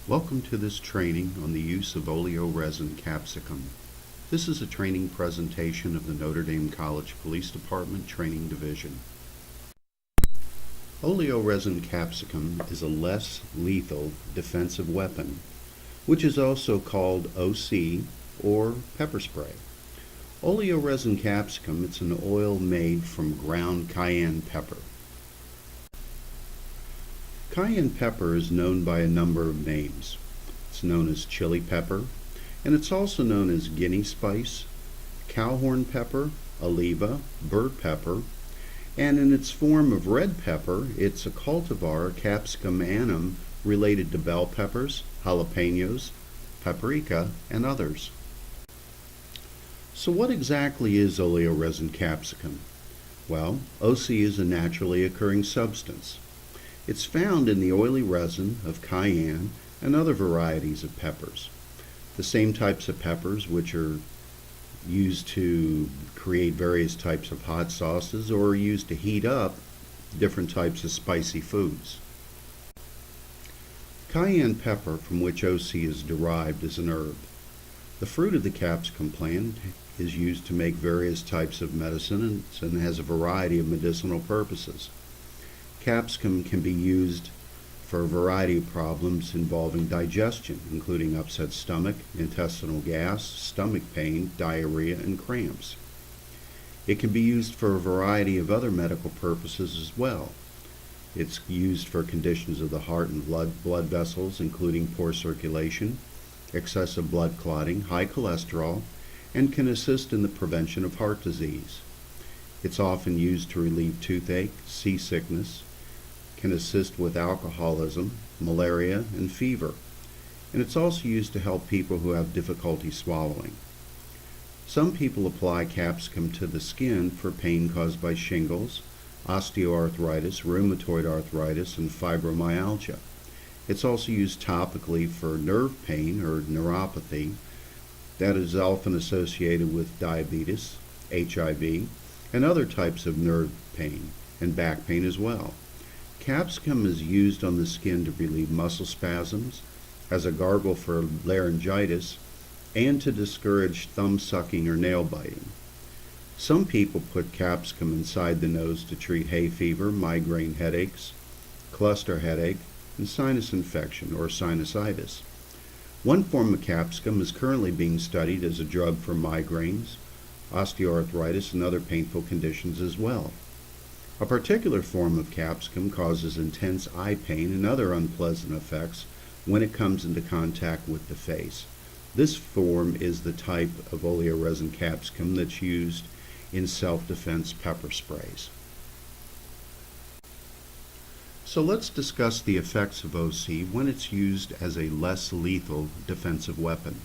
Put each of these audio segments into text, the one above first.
Welcome to this training on the use of oleoresin capsicum. This is a training presentation of the Notre Dame College Police Department Training Division. Oleoresin capsicum is a less lethal defensive weapon, which is also called OC or pepper spray. Oleoresin capsicum, it's an oil made from ground cayenne pepper. Cayenne pepper is known by a number of names. It's known as chili pepper, and it's also known as guinea spice, cowhorn pepper, oliva, bird pepper, and in its form of red pepper, it's a cultivar, Capsicum annum, related to bell peppers, jalapenos, paprika, and others. So what exactly is oleoresin capsicum? Well, OC is a naturally occurring substance. It's found in the oily resin of cayenne and other varieties of peppers. The same types of peppers which are used to create various types of hot sauces or are used to heat up different types of spicy foods. Cayenne pepper, from which OC is derived, is an herb. The fruit of the capsicum plant is used to make various types of medicines and has a variety of medicinal purposes. Capsicum can be used for a variety of problems involving digestion, including upset stomach, intestinal gas, stomach pain, diarrhea, and cramps. It can be used for a variety of other medical purposes as well. It's used for conditions of the heart and blood vessels, including poor circulation, excessive blood clotting, high cholesterol, and can assist in the prevention of heart disease. It's often used to relieve toothache, seasickness, can assist with alcoholism, malaria, and fever. And it's also used to help people who have difficulty swallowing. Some people apply capsicum to the skin for pain caused by shingles, osteoarthritis, rheumatoid arthritis, and fibromyalgia. It's also used topically for nerve pain or neuropathy that is often associated with diabetes, HIV, and other types of nerve pain and back pain as well. Capsicum is used on the skin to relieve muscle spasms, as a gargle for laryngitis, and to discourage thumb sucking or nail biting. Some people put capsicum inside the nose to treat hay fever, migraine headaches, cluster headache, and sinus infection or sinusitis. One form of capsicum is currently being studied as a drug for migraines, osteoarthritis, and other painful conditions as well. A particular form of capsicum causes intense eye pain and other unpleasant effects when it comes into contact with the face. This form is the type of oleoresin capsicum that's used in self-defense pepper sprays. So let's discuss the effects of OC when it's used as a less lethal defensive weapon.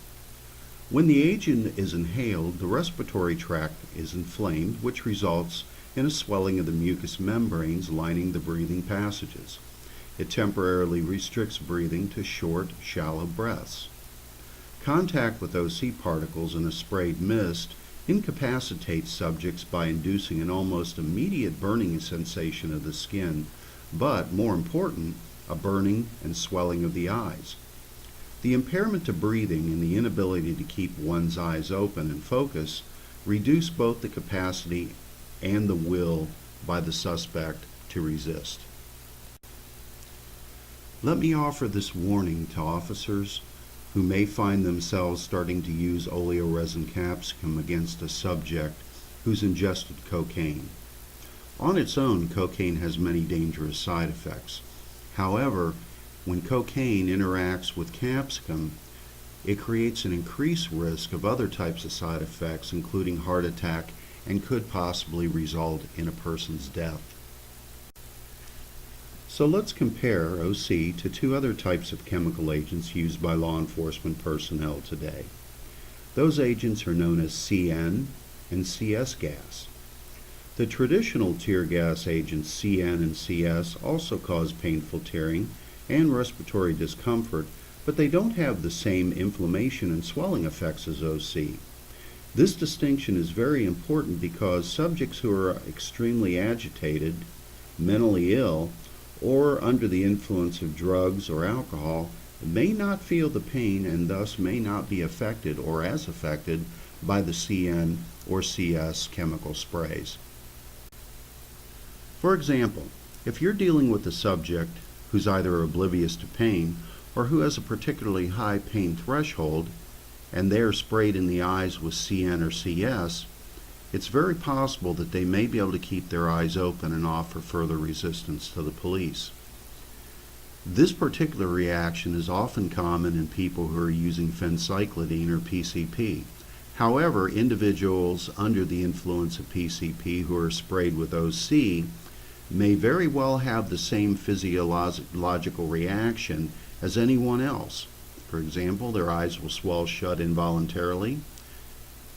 When the agent is inhaled, the respiratory tract is inflamed, which results in a swelling of the mucous membranes lining the breathing passages. It temporarily restricts breathing to short, shallow breaths. Contact with OC particles in a sprayed mist incapacitates subjects by inducing an almost immediate burning sensation of the skin, but, more important, a burning and swelling of the eyes. The impairment to breathing and the inability to keep one's eyes open and focus reduce both the capacity and the will by the suspect to resist. Let me offer this warning to officers who may find themselves starting to use oleoresin capsicum against a subject who's ingested cocaine. On its own, cocaine has many dangerous side effects. However, when cocaine interacts with capsicum, it creates an increased risk of other types of side effects, including heart attack, and could possibly result in a person's death. So let's compare OC to two other types of chemical agents used by law enforcement personnel today. Those agents are known as CN and CS gas. The traditional tear gas agents CN and CS also cause painful tearing and respiratory discomfort, but they don't have the same inflammation and swelling effects as OC. This distinction is very important because subjects who are extremely agitated, mentally ill, or under the influence of drugs or alcohol may not feel the pain and thus may not be affected or as affected by the CN or CS chemical sprays. For example, if you're dealing with a subject who's either oblivious to pain or who has a particularly high pain threshold and they are sprayed in the eyes with CN or CS, it's very possible that they may be able to keep their eyes open and offer further resistance to the police. This particular reaction is often common in people who are using phencyclidine or PCP. However, individuals under the influence of PCP who are sprayed with OC may very well have the same physiological reaction as anyone else. For example, their eyes will swell shut involuntarily,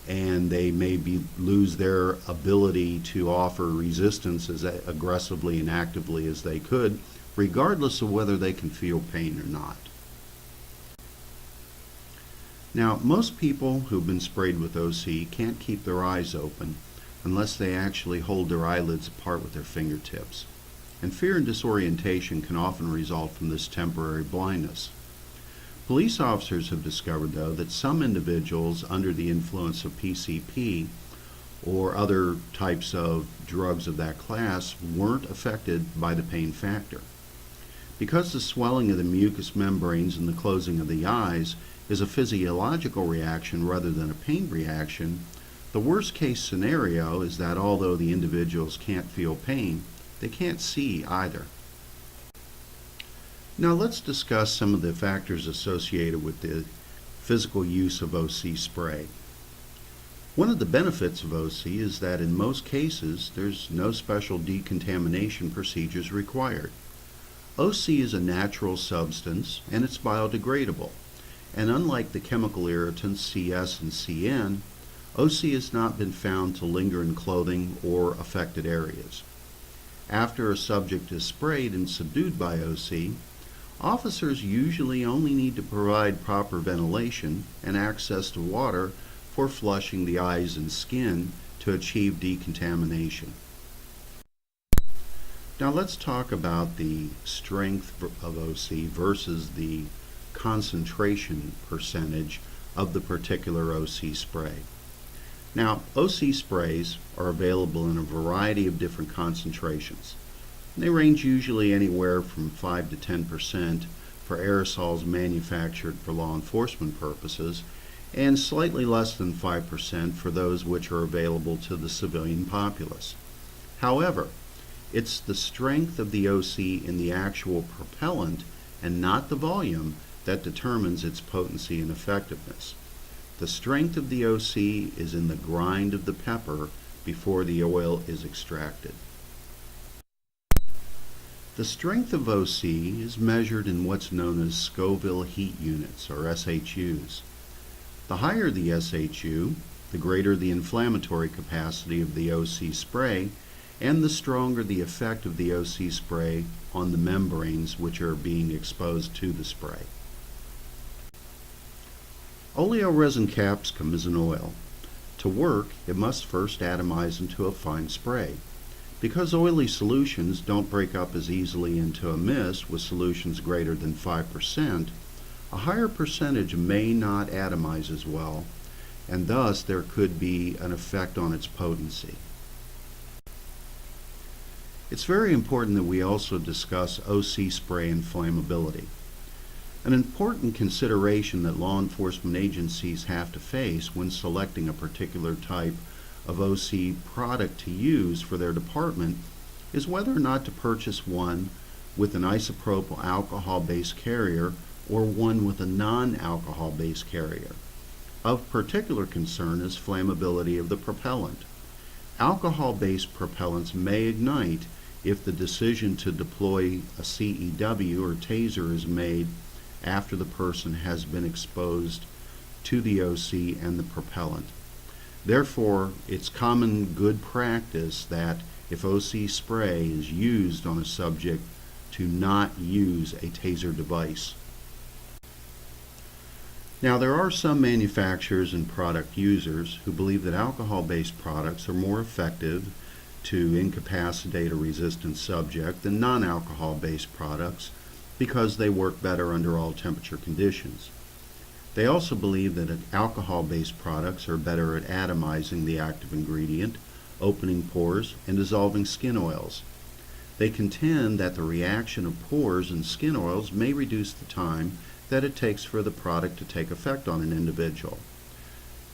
and they may lose their ability to offer resistance as aggressively and actively as they could, regardless of whether they can feel pain or not. Now, most people who've been sprayed with OC can't keep their eyes open unless they actually hold their eyelids apart with their fingertips. And fear and disorientation can often result from this temporary blindness. Police officers have discovered, though, that some individuals under the influence of PCP or other types of drugs of that class weren't affected by the pain factor. Because the swelling of the mucous membranes and the closing of the eyes is a physiological reaction rather than a pain reaction, the worst case scenario is that although the individuals can't feel pain, they can't see either. Now let's discuss some of the factors associated with the physical use of OC spray. One of the benefits of OC is that in most cases there's no special decontamination procedures required. OC is a natural substance and it's biodegradable, and unlike the chemical irritants CS and CN, OC has not been found to linger in clothing or affected areas. After a subject is sprayed and subdued by OC, officers usually only need to provide proper ventilation and access to water for flushing the eyes and skin to achieve decontamination. Now let's talk about the strength of OC versus the concentration percentage of the particular OC spray. Now, OC sprays are available in a variety of different concentrations. They range usually anywhere from 5 to 10% for aerosols manufactured for law enforcement purposes, and slightly less than 5% for those which are available to the civilian populace. However, it's the strength of the OC in the actual propellant and not the volume that determines its potency and effectiveness. The strength of the OC is in the grind of the pepper before the oil is extracted. The strength of OC is measured in what's known as Scoville heat units, or SHUs. The higher the SHU, the greater the inflammatory capacity of the OC spray, and the stronger the effect of the OC spray on the membranes which are being exposed to the spray. Oleoresin capsicum is an oil. To work, it must first atomize into a fine spray. Because oily solutions don't break up as easily into a mist with solutions greater than 5%, a higher percentage may not atomize as well, and thus there could be an effect on its potency. It's very important that we also discuss OC spray inflammability. An important consideration that law enforcement agencies have to face when selecting a particular type of OC product to use for their department is whether or not to purchase one with an isopropyl alcohol-based carrier or one with a non-alcohol-based carrier. Of particular concern is flammability of the propellant. Alcohol-based propellants may ignite if the decision to deploy a CEW or taser is made after the person has been exposed to the OC and the propellant. Therefore, it's common good practice that if OC spray is used on a subject, to not use a taser device. Now, there are some manufacturers and product users who believe that alcohol-based products are more effective to incapacitate a resistant subject than non-alcohol-based products, because they work better under all temperature conditions. They also believe that alcohol-based products are better at atomizing the active ingredient, opening pores, and dissolving skin oils. They contend that the reaction of pores and skin oils may reduce the time that it takes for the product to take effect on an individual.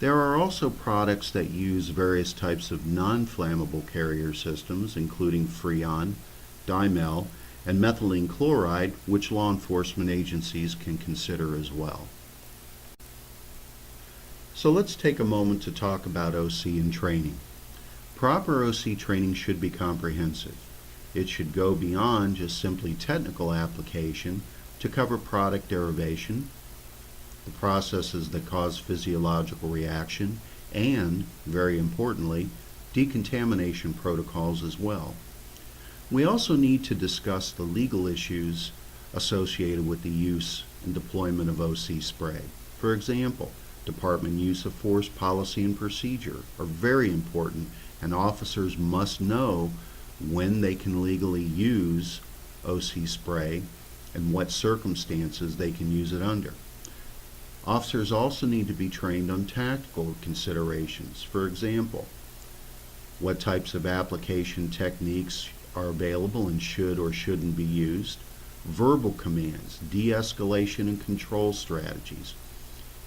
There are also products that use various types of non-flammable carrier systems, including Freon, Dimel, and methylene chloride, which law enforcement agencies can consider as well. So let's take a moment to talk about OC and training. Proper OC training should be comprehensive. It should go beyond just simply technical application to cover product derivation, the processes that cause physiological reaction, and, very importantly, decontamination protocols as well. We also need to discuss the legal issues associated with the use and deployment of OC spray. For example, department use of force policy and procedure are very important, and officers must know when they can legally use OC spray and what circumstances they can use it under. Officers also need to be trained on tactical considerations. For example, what types of application techniques are available and should or shouldn't be used, verbal commands, de-escalation and control strategies,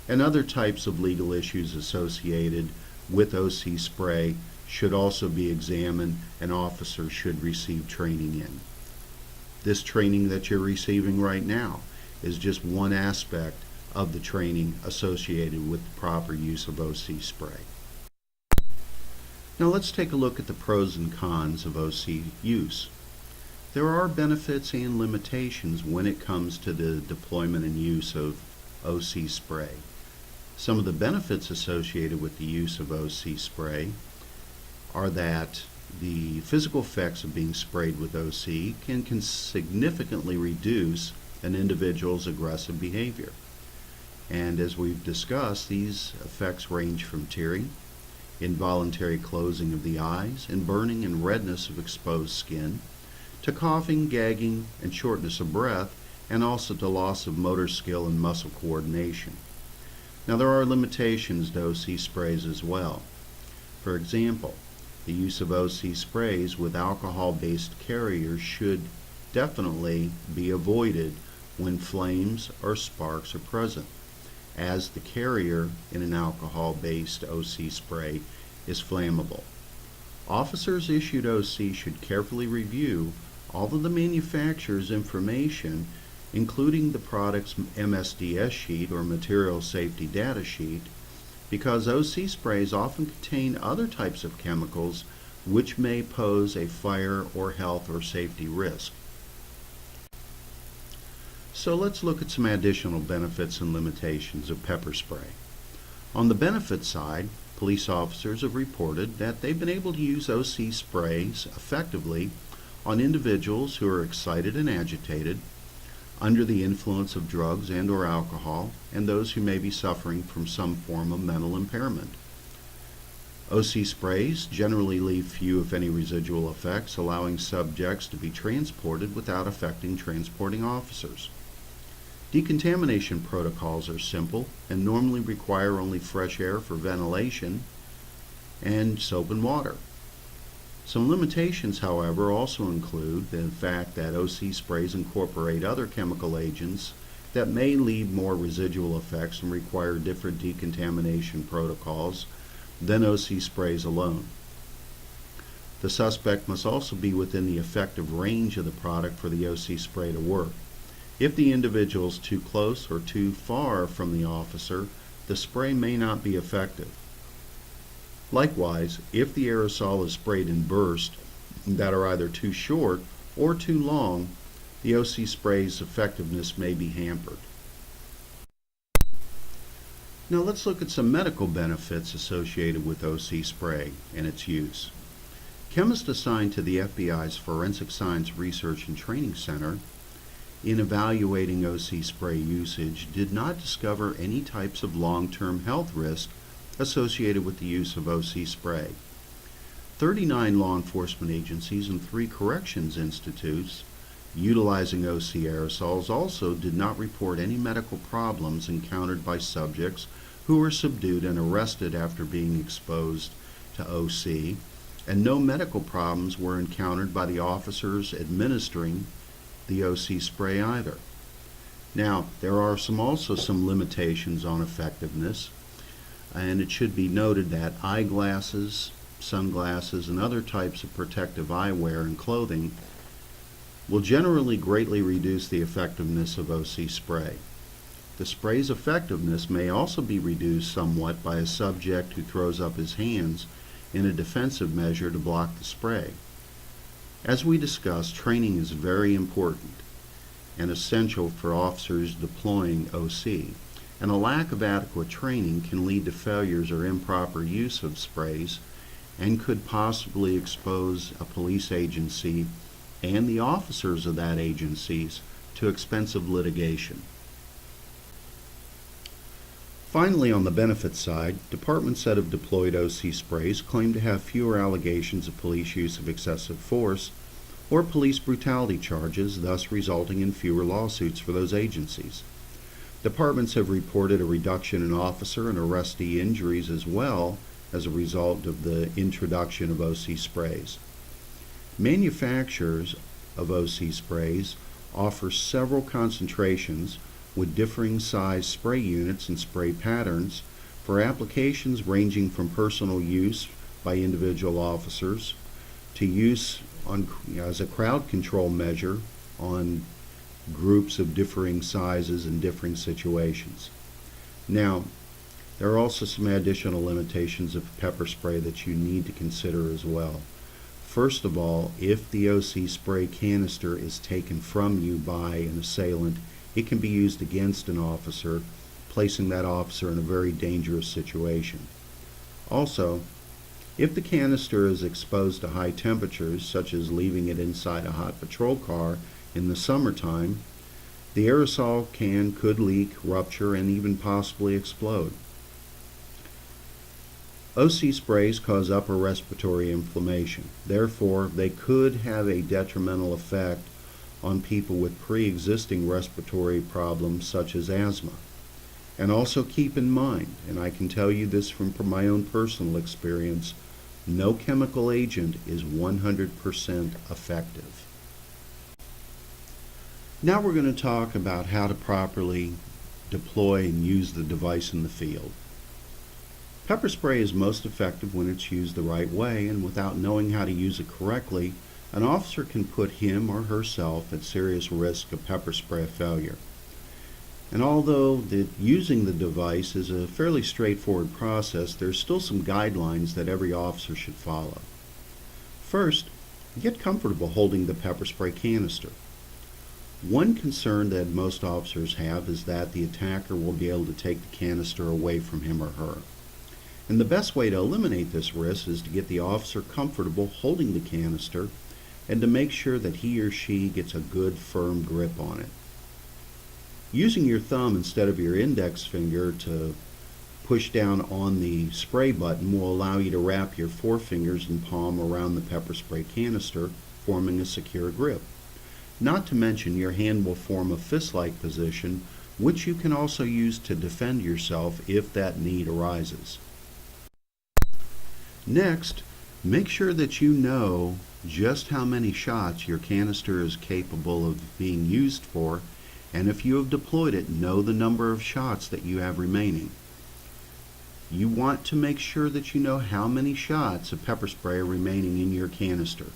and other types of legal issues associated with OC spray should also be examined, and officers should receive training in. This training that you're receiving right now is just one aspect of the training associated with the proper use of OC spray. Now let's take a look at the pros and cons of OC use. There are benefits and limitations when it comes to the deployment and use of OC spray. Some of the benefits associated with the use of OC spray are that the physical effects of being sprayed with OC can significantly reduce an individual's aggressive behavior. And as we've discussed, these effects range from tearing, involuntary closing of the eyes, and burning and redness of exposed skin, to coughing, gagging, and shortness of breath, and also to loss of motor skill and muscle coordination. Now there are limitations to OC sprays as well. For example, the use of OC sprays with alcohol-based carriers should definitely be avoided when flames or sparks are present, as the carrier in an alcohol-based OC spray is flammable. Officers issued OC should carefully review all of the manufacturer's information, including the product's MSDS sheet or Material Safety Data Sheet, because OC sprays often contain other types of chemicals which may pose a fire or health or safety risk. So let's look at some additional benefits and limitations of pepper spray. On the benefit side, police officers have reported that they've been able to use OC sprays effectively on individuals who are excited and agitated, under the influence of drugs and or alcohol, and those who may be suffering from some form of mental impairment. OC sprays generally leave few if any residual effects, allowing subjects to be transported without affecting transporting officers. Decontamination protocols are simple and normally require only fresh air for ventilation and soap and water. Some limitations, however, also include the fact that OC sprays incorporate other chemical agents that may leave more residual effects and require different decontamination protocols than OC sprays alone. The suspect must also be within the effective range of the product for the OC spray to work. If the individual is too close or too far from the officer, the spray may not be effective. Likewise, if the aerosol is sprayed in bursts that are either too short or too long, the OC spray's effectiveness may be hampered. Now let's look at some medical benefits associated with OC spray and its use. Chemists assigned to the FBI's Forensic Science Research and Training Center in evaluating OC spray usage did not discover any types of long-term health risk associated with the use of OC spray. 39 law enforcement agencies and 3 corrections institutes utilizing OC aerosols also did not report any medical problems encountered by subjects who were subdued and arrested after being exposed to OC, and no medical problems were encountered by the officers administering the OC spray either. Now, there are also some limitations on effectiveness, and it should be noted that eyeglasses, sunglasses, and other types of protective eyewear and clothing will generally greatly reduce the effectiveness of OC spray. The spray's effectiveness may also be reduced somewhat by a subject who throws up his hands in a defensive measure to block the spray. As we discussed, training is very important and essential for officers deploying OC, and a lack of adequate training can lead to failures or improper use of sprays and could possibly expose a police agency and the officers of that agencies to expensive litigation. Finally, on the benefit side, departments that have deployed OC sprays claim to have fewer allegations of police use of excessive force or police brutality charges, thus resulting in fewer lawsuits for those agencies. Departments have reported a reduction in officer and arrestee injuries as well as a result of the introduction of OC sprays. Manufacturers of OC sprays offer several concentrations with differing size spray units and spray patterns for applications ranging from personal use by individual officers to use as a crowd control measure on groups of differing sizes and differing situations. Now, there are also some additional limitations of pepper spray that you need to consider as well. First of all, if the OC spray canister is taken from you by an assailant, it can be used against an officer, placing that officer in a very dangerous situation. Also, if the canister is exposed to high temperatures, such as leaving it inside a hot patrol car in the summertime, the aerosol can could leak, rupture, and even possibly explode. OC sprays cause upper respiratory inflammation. Therefore, they could have a detrimental effect on people with pre-existing respiratory problems such as asthma. And also keep in mind, and I can tell you this from my own personal experience, no chemical agent is 100% effective. Now we're going to talk about how to properly deploy and use the device in the field. Pepper spray is most effective when it's used the right way, and without knowing how to use it correctly, an officer can put him or herself at serious risk of pepper spray failure. And although using the device is a fairly straightforward process, there's still some guidelines that every officer should follow. First, get comfortable holding the pepper spray canister. One concern that most officers have is that the attacker will be able to take the canister away from him or her. And the best way to eliminate this risk is to get the officer comfortable holding the canister and to make sure that he or she gets a good firm grip on it. Using your thumb instead of your index finger to push down on the spray button will allow you to wrap your forefingers and palm around the pepper spray canister, forming a secure grip. Not to mention, your hand will form a fist-like position, which you can also use to defend yourself if that need arises. Next, make sure that you know just how many shots your canister is capable of being used for, and if you have deployed it, know the number of shots that you have remaining. You want to make sure that you know how many shots of pepper spray are remaining in your canister.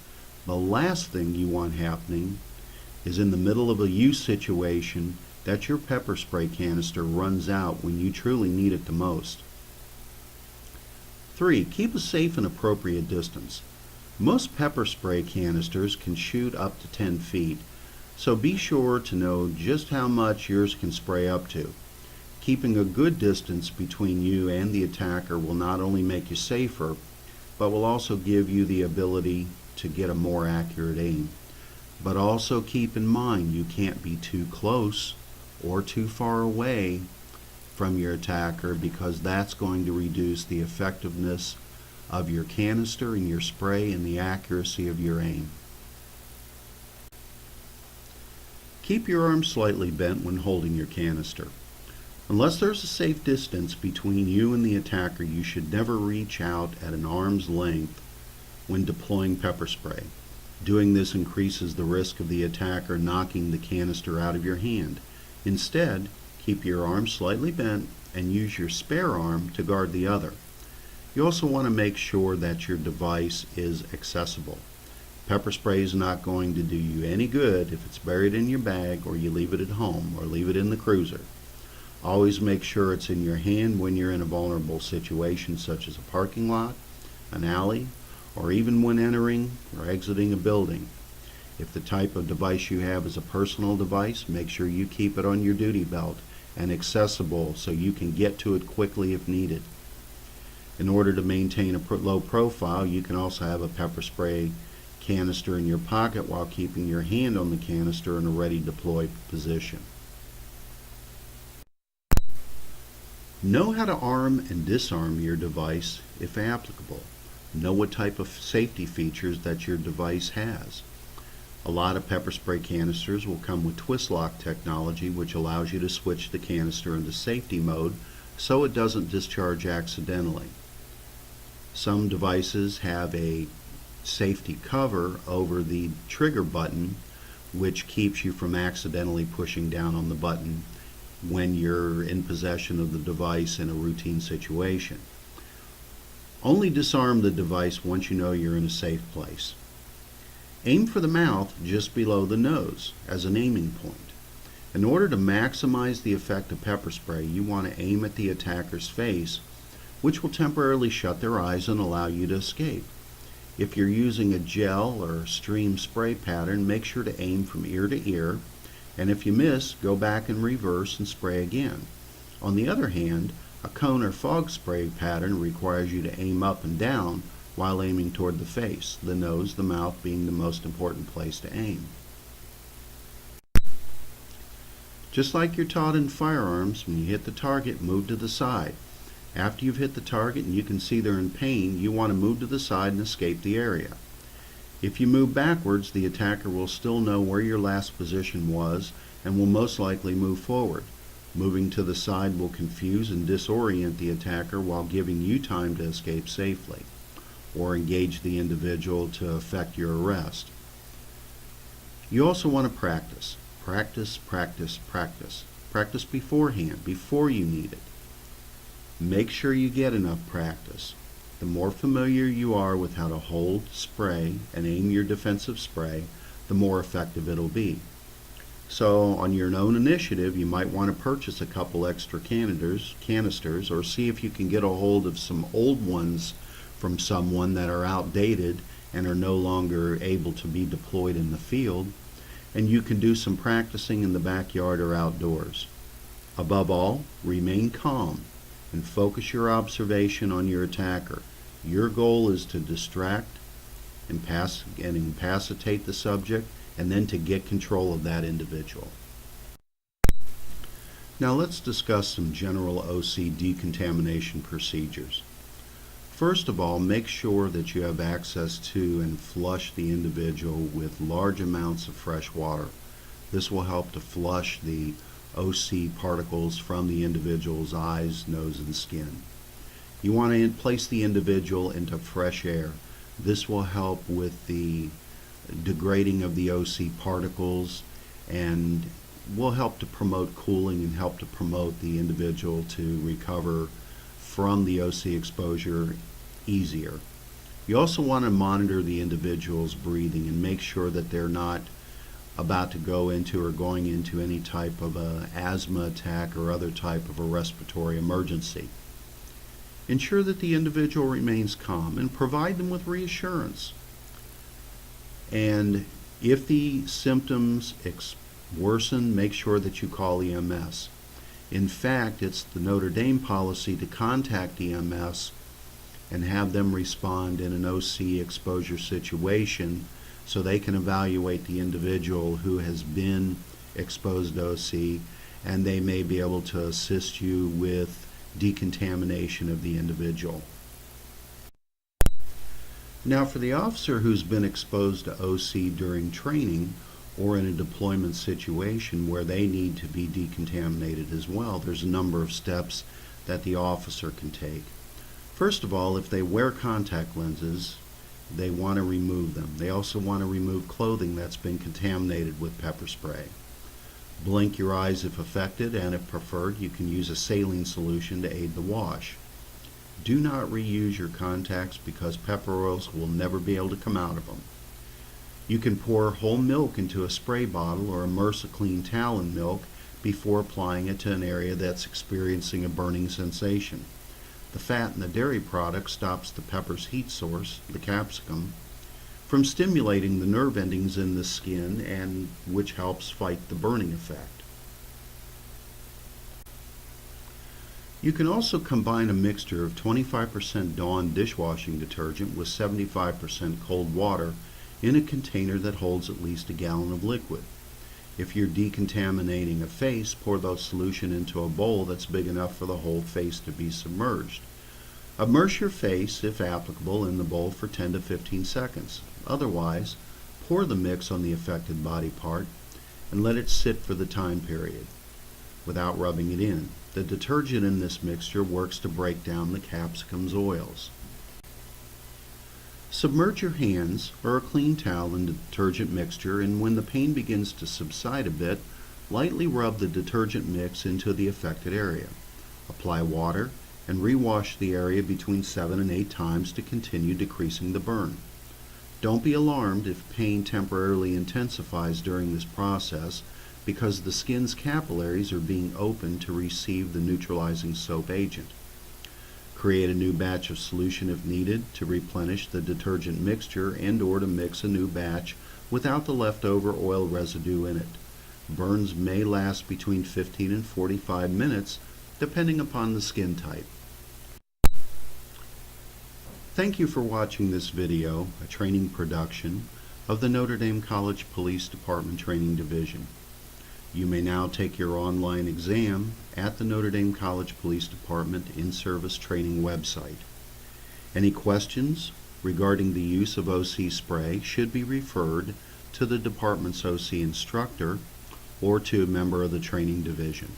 The last thing you want happening is in the middle of a use situation that your pepper spray canister runs out when you truly need it the most. 3. Keep a safe and appropriate distance. Most pepper spray canisters can shoot up to 10 feet, so be sure to know just how much yours can spray up to. Keeping a good distance between you and the attacker will not only make you safer, but will also give you the ability to get a more accurate aim. But also keep in mind you can't be too close or too far away from your attacker, because that's going to reduce the effectiveness of your canister and your spray and the accuracy of your aim. Keep your arm slightly bent when holding your canister. Unless there's a safe distance between you and the attacker, you should never reach out at an arm's length when deploying pepper spray. Doing this increases the risk of the attacker knocking the canister out of your hand. Instead, keep your arm slightly bent and use your spare arm to guard the other. You also want to make sure that your device is accessible. Pepper spray is not going to do you any good if it's buried in your bag or you leave it at home or leave it in the cruiser. Always make sure it's in your hand when you're in a vulnerable situation such as a parking lot, an alley, or even when entering or exiting a building. If the type of device you have is a personal device, make sure you keep it on your duty belt and accessible so you can get to it quickly if needed. In order to maintain a low profile, you can also have a pepper spray canister in your pocket while keeping your hand on the canister in a ready deploy position. Know how to arm and disarm your device if applicable. Know what type of safety features that your device has. A lot of pepper spray canisters will come with twist lock technology, which allows you to switch the canister into safety mode so it doesn't discharge accidentally. Some devices have a safety cover over the trigger button, which keeps you from accidentally pushing down on the button when you're in possession of the device in a routine situation. Only disarm the device once you know you're in a safe place. Aim for the mouth just below the nose as an aiming point. In order to maximize the effect of pepper spray, you want to aim at the attacker's face, which will temporarily shut their eyes and allow you to escape. If you're using a gel or stream spray pattern, make sure to aim from ear to ear, and if you miss, go back in reverse and spray again. On the other hand, a cone or fog spray pattern requires you to aim up and down while aiming toward the face, the nose, the mouth being the most important place to aim. Just like you're taught in firearms, when you hit the target, move to the side. After you've hit the target and you can see they're in pain, you want to move to the side and escape the area. If you move backwards, the attacker will still know where your last position was and will most likely move forward. Moving to the side will confuse and disorient the attacker while giving you time to escape safely, or engage the individual to effect your arrest. You also want to practice. Practice, practice, practice. Practice beforehand, before you need it. Make sure you get enough practice. The more familiar you are with how to hold, spray, and aim your defensive spray, the more effective it'll be. So, on your own initiative, you might want to purchase a couple extra canisters, or see if you can get a hold of some old ones from someone that are outdated and are no longer able to be deployed in the field, and you can do some practicing in the backyard or outdoors. Above all, remain calm and focus your observation on your attacker. Your goal is to distract and incapacitate the subject, and then to get control of that individual. Now let's discuss some general OC decontamination procedures. First of all, make sure that you have access to and flush the individual with large amounts of fresh water. This will help to flush the OC particles from the individual's eyes, nose, and skin. You want to place the individual into fresh air. This will help with the degrading of the OC particles and will help to promote cooling and help to promote the individual to recover from the OC exposure easier. You also want to monitor the individual's breathing and make sure that they're not about to go into or going into any type of a asthma attack or other type of a respiratory emergency. Ensure that the individual remains calm and provide them with reassurance. And if the symptoms worsen, make sure that you call EMS. In fact, it's the Notre Dame policy to contact EMS and have them respond in an OC exposure situation so they can evaluate the individual who has been exposed to OC, and they may be able to assist you with decontamination of the individual. Now, for the officer who's been exposed to OC during training, or in a deployment situation where they need to be decontaminated as well, there's a number of steps that the officer can take. First of all, if they wear contact lenses, they want to remove them. They also want to remove clothing that's been contaminated with pepper spray. Blink your eyes if affected, and if preferred, you can use a saline solution to aid the wash. Do not reuse your contacts because pepper oils will never be able to come out of them. You can pour whole milk into a spray bottle or immerse a clean towel in milk before applying it to an area that's experiencing a burning sensation. The fat in the dairy product stops the pepper's heat source, the capsicum, from stimulating the nerve endings in the skin, and which helps fight the burning effect. You can also combine a mixture of 25% Dawn dishwashing detergent with 75% cold water in a container that holds at least a gallon of liquid. If you're decontaminating a face, pour the solution into a bowl that's big enough for the whole face to be submerged. Immerse your face, if applicable, in the bowl for 10 to 15 seconds. Otherwise, pour the mix on the affected body part and let it sit for the time period without rubbing it in. The detergent in this mixture works to break down the capsicum's oils. Submerge your hands or a clean towel in the detergent mixture, and when the pain begins to subside a bit, lightly rub the detergent mix into the affected area. Apply water and rewash the area between 7 and 8 times to continue decreasing the burn. Don't be alarmed if pain temporarily intensifies during this process, because the skin's capillaries are being opened to receive the neutralizing soap agent. Create a new batch of solution if needed to replenish the detergent mixture and/or to mix a new batch without the leftover oil residue in it. Burns may last between 15 and 45 minutes depending upon the skin type. Thank you for watching this video, a training production of the Notre Dame College Police Department Training Division. You may now take your online exam at the Notre Dame College Police Department in-service training website. Any questions regarding the use of OC spray should be referred to the department's OC instructor or to a member of the training division.